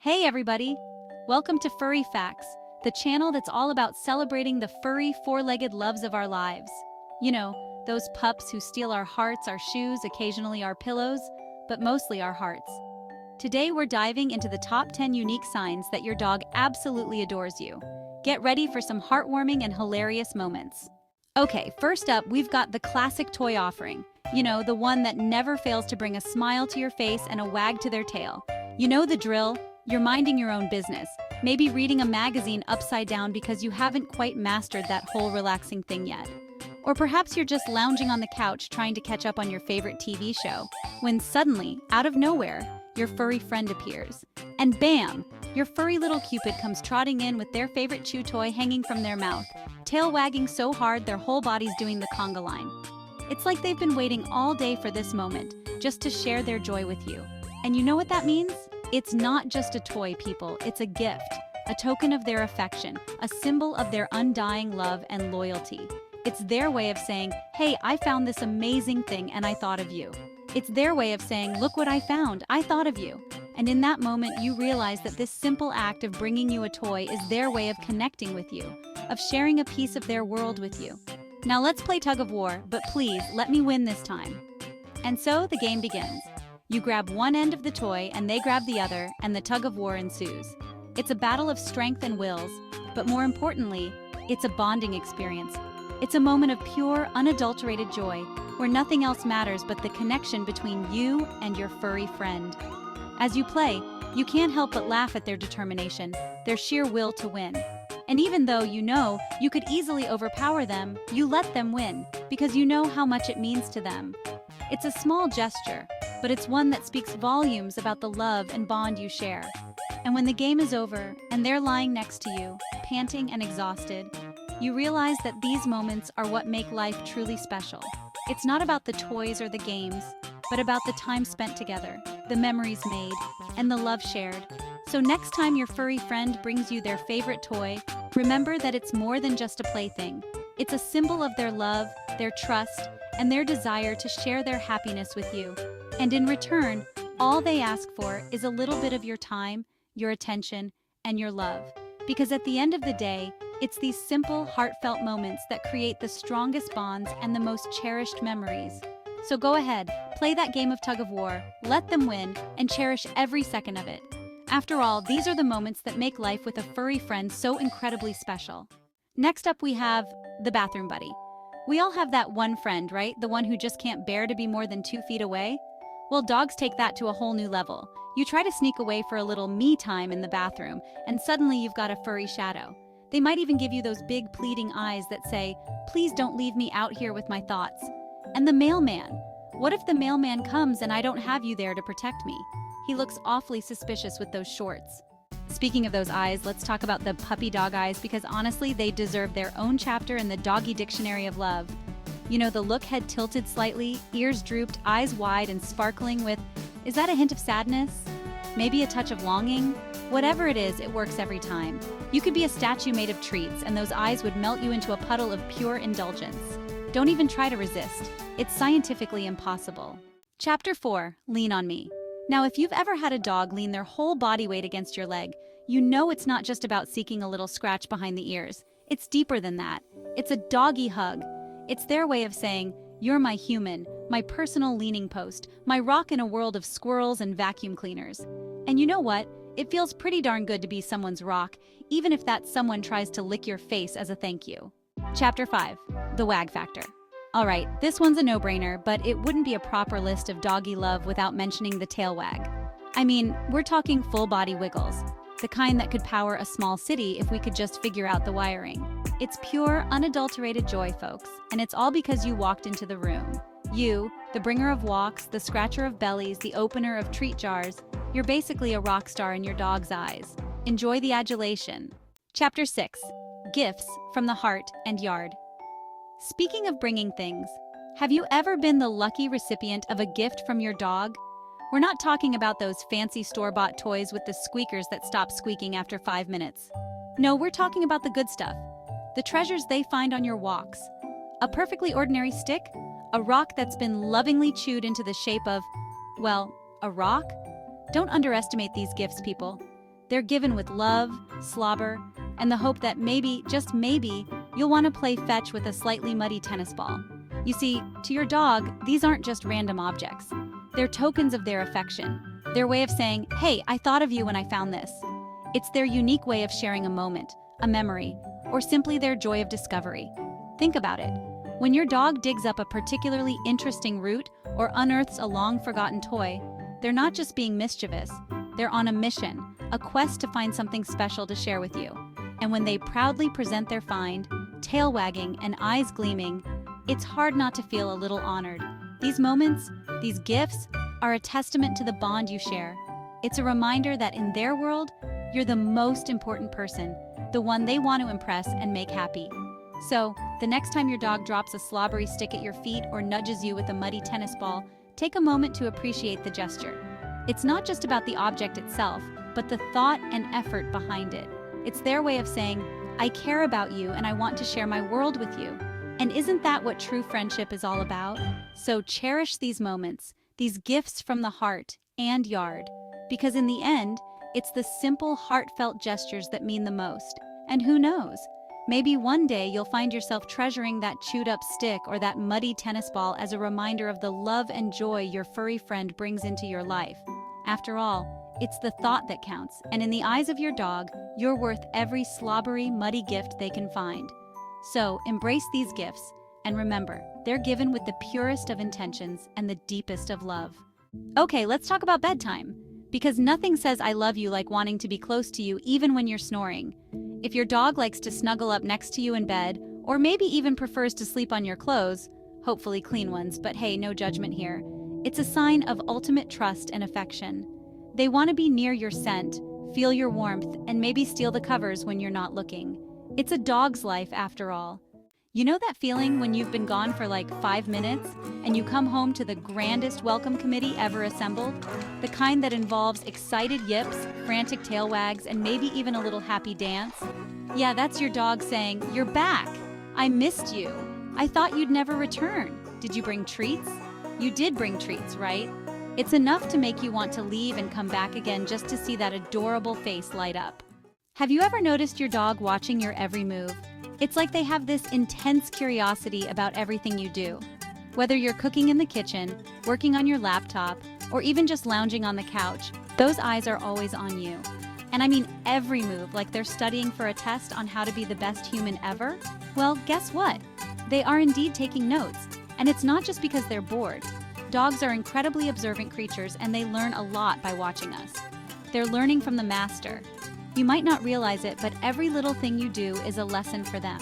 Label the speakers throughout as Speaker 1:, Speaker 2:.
Speaker 1: Hey everybody! Welcome to Furry Facts, the channel that's all about celebrating the furry, four-legged loves of our lives. You know, those pups who steal our hearts, our shoes, occasionally our pillows, but mostly our hearts. Today we're diving into the top 10 unique signs that your dog absolutely adores you. Get ready for some heartwarming and hilarious moments. Okay, first up, we've got the classic toy offering. You know, the one that never fails to bring a smile to your face and a wag to their tail. You know the drill. You're minding your own business, maybe reading a magazine upside down because you haven't quite mastered that whole relaxing thing yet. Or perhaps you're just lounging on the couch trying to catch up on your favorite TV show, when suddenly, out of nowhere, your furry friend appears. And bam! Your furry little cupid comes trotting in with their favorite chew toy hanging from their mouth, tail wagging so hard their whole body's doing the conga line. It's like they've been waiting all day for this moment, just to share their joy with you. And you know what that means? It's not just a toy, people, it's a gift, a token of their affection, a symbol of their undying love and loyalty. It's their way of saying, hey, I found this amazing thing and I thought of you. It's their way of saying, look what I found, I thought of you. And in that moment, you realize that this simple act of bringing you a toy is their way of connecting with you, of sharing a piece of their world with you. Now let's play tug of war, but please, let me win this time. And so the game begins. You grab one end of the toy and they grab the other, and the tug of war ensues. It's a battle of strength and wills, but more importantly, it's a bonding experience. It's a moment of pure, unadulterated joy, where nothing else matters but the connection between you and your furry friend. As you play, you can't help but laugh at their determination, their sheer will to win. And even though you know you could easily overpower them, you let them win, because you know how much it means to them. It's a small gesture, but it's one that speaks volumes about the love and bond you share. And when the game is over and they're lying next to you, panting and exhausted, you realize that these moments are what make life truly special. It's not about the toys or the games, but about the time spent together, the memories made, and the love shared. So next time your furry friend brings you their favorite toy, remember that it's more than just a plaything. It's a symbol of their love, their trust, and their desire to share their happiness with you. And in return, all they ask for is a little bit of your time, your attention, and your love. Because at the end of the day, it's these simple, heartfelt moments that create the strongest bonds and the most cherished memories. So go ahead, play that game of tug of war, let them win, and cherish every second of it. After all, these are the moments that make life with a furry friend so incredibly special. Next up, we have the bathroom buddy. We all have that one friend, right? The one who just can't bear to be more than 2 feet away? Well, dogs take that to a whole new level. You try to sneak away for a little me time in the bathroom, and suddenly you've got a furry shadow. They might even give you those big pleading eyes that say, please don't leave me out here with my thoughts. And the mailman. What if the mailman comes and I don't have you there to protect me? He looks awfully suspicious with those shorts. Speaking of those eyes, let's talk about the puppy dog eyes, because honestly, they deserve their own chapter in the doggy dictionary of love. You know, the look head tilted slightly, ears drooped, eyes wide and sparkling with, is that a hint of sadness? Maybe a touch of longing? Whatever it is, it works every time. You could be a statue made of treats, and those eyes would melt you into a puddle of pure indulgence. Don't even try to resist. It's scientifically impossible. Chapter 4, Lean on Me. Now, if you've ever had a dog lean their whole body weight against your leg, you know it's not just about seeking a little scratch behind the ears. It's deeper than that. It's a doggy hug. It's their way of saying, you're my human, my personal leaning post, my rock in a world of squirrels and vacuum cleaners. And you know what? It feels pretty darn good to be someone's rock, even if that someone tries to lick your face as a thank you. Chapter 5, the wag factor. All right, this one's a no-brainer, but it wouldn't be a proper list of doggy love without mentioning the tail wag. I mean, we're talking full-body wiggles, the kind that could power a small city if we could just figure out the wiring. It's pure, unadulterated joy, folks, and it's all because you walked into the room. You, the bringer of walks, the scratcher of bellies, the opener of treat jars, you're basically a rock star in your dog's eyes. Enjoy the adulation. Chapter 6, Gifts from the Heart and Yard. Speaking of bringing things, have you ever been the lucky recipient of a gift from your dog? We're not talking about those fancy store-bought toys with the squeakers that stop squeaking after 5 minutes. No, we're talking about the good stuff. The treasures they find on your walks. A perfectly ordinary stick? A rock that's been lovingly chewed into the shape of, well, a rock? Don't underestimate these gifts, people. They're given with love, slobber, and the hope that maybe, just maybe, you'll want to play fetch with a slightly muddy tennis ball. You see, to your dog, these aren't just random objects. They're tokens of their affection, their way of saying, "Hey, I thought of you when I found this." It's their unique way of sharing a moment, a memory, or simply their joy of discovery. Think about it. When your dog digs up a particularly interesting root or unearths a long-forgotten toy, they're not just being mischievous. They're on a mission, a quest to find something special to share with you. And when they proudly present their find, tail wagging and eyes gleaming, it's hard not to feel a little honored. These moments, these gifts, are a testament to the bond you share. It's a reminder that in their world, you're the most important person, the one they want to impress and make happy. So, the next time your dog drops a slobbery stick at your feet or nudges you with a muddy tennis ball, take a moment to appreciate the gesture. It's not just about the object itself, but the thought and effort behind it. It's their way of saying, "I care about you and I want to share my world with you." And isn't that what true friendship is all about? So cherish these moments, these gifts from the heart and yard, because in the end, it's the simple, heartfelt gestures that mean the most. And who knows? Maybe one day you'll find yourself treasuring that chewed-up stick or that muddy tennis ball as a reminder of the love and joy your furry friend brings into your life. After all, it's the thought that counts, and in the eyes of your dog, you're worth every slobbery, muddy gift they can find. So, embrace these gifts, and remember, they're given with the purest of intentions and the deepest of love. Okay, let's talk about bedtime. Because nothing says "I love you" like wanting to be close to you even when you're snoring. If your dog likes to snuggle up next to you in bed, or maybe even prefers to sleep on your clothes, hopefully clean ones, but hey, no judgment here, it's a sign of ultimate trust and affection. They want to be near your scent, feel your warmth, and maybe steal the covers when you're not looking. It's a dog's life after all. You know that feeling when you've been gone for like 5 minutes and you come home to the grandest welcome committee ever assembled? The kind that involves excited yips, frantic tail wags, and maybe even a little happy dance? Yeah, that's your dog saying, "You're back! I missed you! I thought you'd never return. Did you bring treats?" You did bring treats, right? It's enough to make you want to leave and come back again just to see that adorable face light up. Have you ever noticed your dog watching your every move? It's like they have this intense curiosity about everything you do. Whether you're cooking in the kitchen, working on your laptop, or even just lounging on the couch, those eyes are always on you. And I mean every move, like they're studying for a test on how to be the best human ever. Well, guess what? They are indeed taking notes. And it's not just because they're bored. Dogs are incredibly observant creatures and they learn a lot by watching us. They're learning from the master. You might not realize it, but every little thing you do is a lesson for them.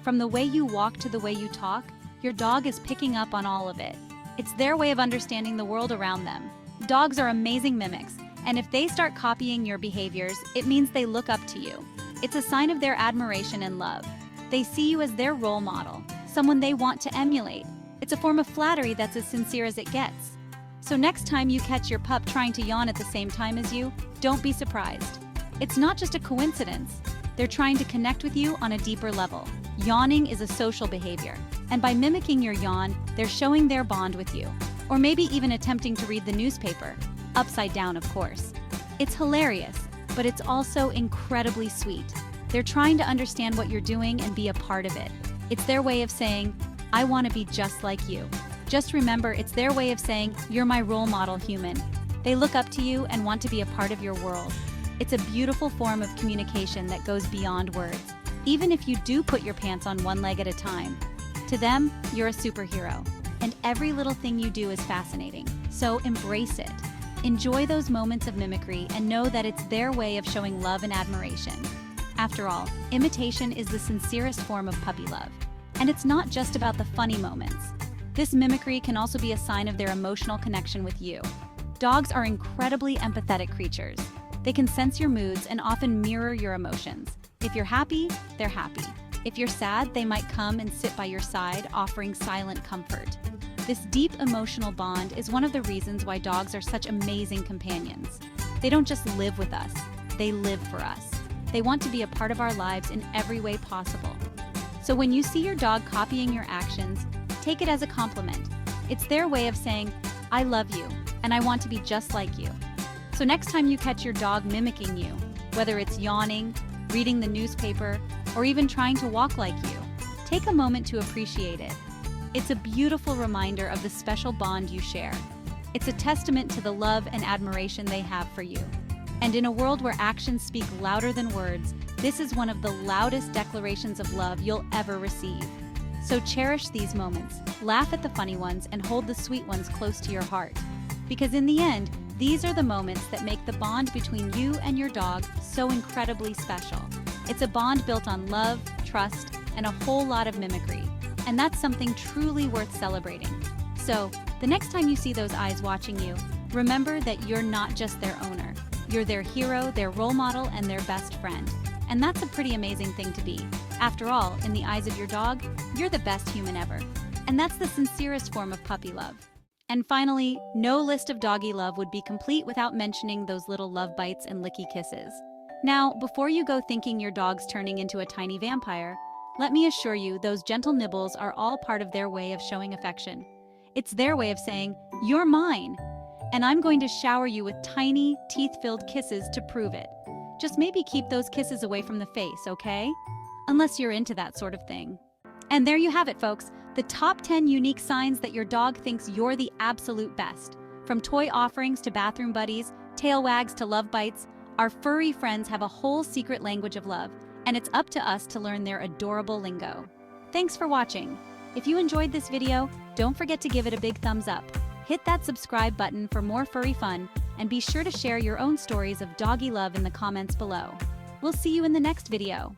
Speaker 1: From the way you walk to the way you talk, your dog is picking up on all of it. It's their way of understanding the world around them. Dogs are amazing mimics, and if they start copying your behaviors, it means they look up to you. It's a sign of their admiration and love. They see you as their role model, someone they want to emulate. It's a form of flattery that's as sincere as it gets. So next time you catch your pup trying to yawn at the same time as you, don't be surprised. It's not just a coincidence. They're trying to connect with you on a deeper level. Yawning is a social behavior, and by mimicking your yawn, they're showing their bond with you. Or maybe even attempting to read the newspaper, upside down, of course. It's hilarious, but it's also incredibly sweet. They're trying to understand what you're doing and be a part of it. It's their way of saying, "I want to be just like you." Just remember, it's their way of saying, "You're my role model human." They look up to you and want to be a part of your world. It's a beautiful form of communication that goes beyond words, even if you do put your pants on one leg at a time. To them, you're a superhero, and every little thing you do is fascinating, so embrace it. Enjoy those moments of mimicry and know that it's their way of showing love and admiration. After all, imitation is the sincerest form of puppy love, and it's not just about the funny moments. This mimicry can also be a sign of their emotional connection with you. Dogs are incredibly empathetic creatures. They can sense your moods and often mirror your emotions. If you're happy, they're happy. If you're sad, they might come and sit by your side, offering silent comfort. This deep emotional bond is one of the reasons why dogs are such amazing companions. They don't just live with us, they live for us. They want to be a part of our lives in every way possible. So when you see your dog copying your actions, take it as a compliment. It's their way of saying, "I love you, and I want to be just like you." So next time you catch your dog mimicking you, Whether it's yawning, reading the newspaper, or even trying to walk like you, take a moment to appreciate it. It's a beautiful reminder of the special bond you share. It's a testament to the love and admiration they have for you. And in a world where actions speak louder than words, this is one of the loudest declarations of love you'll ever receive. So cherish these moments, laugh at the funny ones, and hold the sweet ones close to your heart. Because in the end, these are the moments that make the bond between you and your dog so incredibly special. It's a bond built on love, trust, and a whole lot of mimicry. And that's something truly worth celebrating. So, the next time you see those eyes watching you, remember that you're not just their owner. You're their hero, their role model, and their best friend. And that's a pretty amazing thing to be. After all, in the eyes of your dog, you're the best human ever. And that's the sincerest form of puppy love. And finally, no list of doggy love would be complete without mentioning those little love bites and licky kisses. Now, before you go thinking your dog's turning into a tiny vampire, let me assure you those gentle nibbles are all part of their way of showing affection. It's their way of saying, "You're mine!" And I'm going to shower you with tiny, teeth-filled kisses to prove it. Just maybe keep those kisses away from the face, okay? Unless you're into that sort of thing. And there you have it, folks. The top 10 unique signs that your dog thinks you're the absolute best. From toy offerings to bathroom buddies, tail wags to love bites, our furry friends have a whole secret language of love, and it's up to us to learn their adorable lingo. Thanks for watching. If you enjoyed this video, don't forget to give it a big thumbs up. Hit that subscribe button for more furry fun, and be sure to share your own stories of doggy love in the comments below. We'll see you in the next video.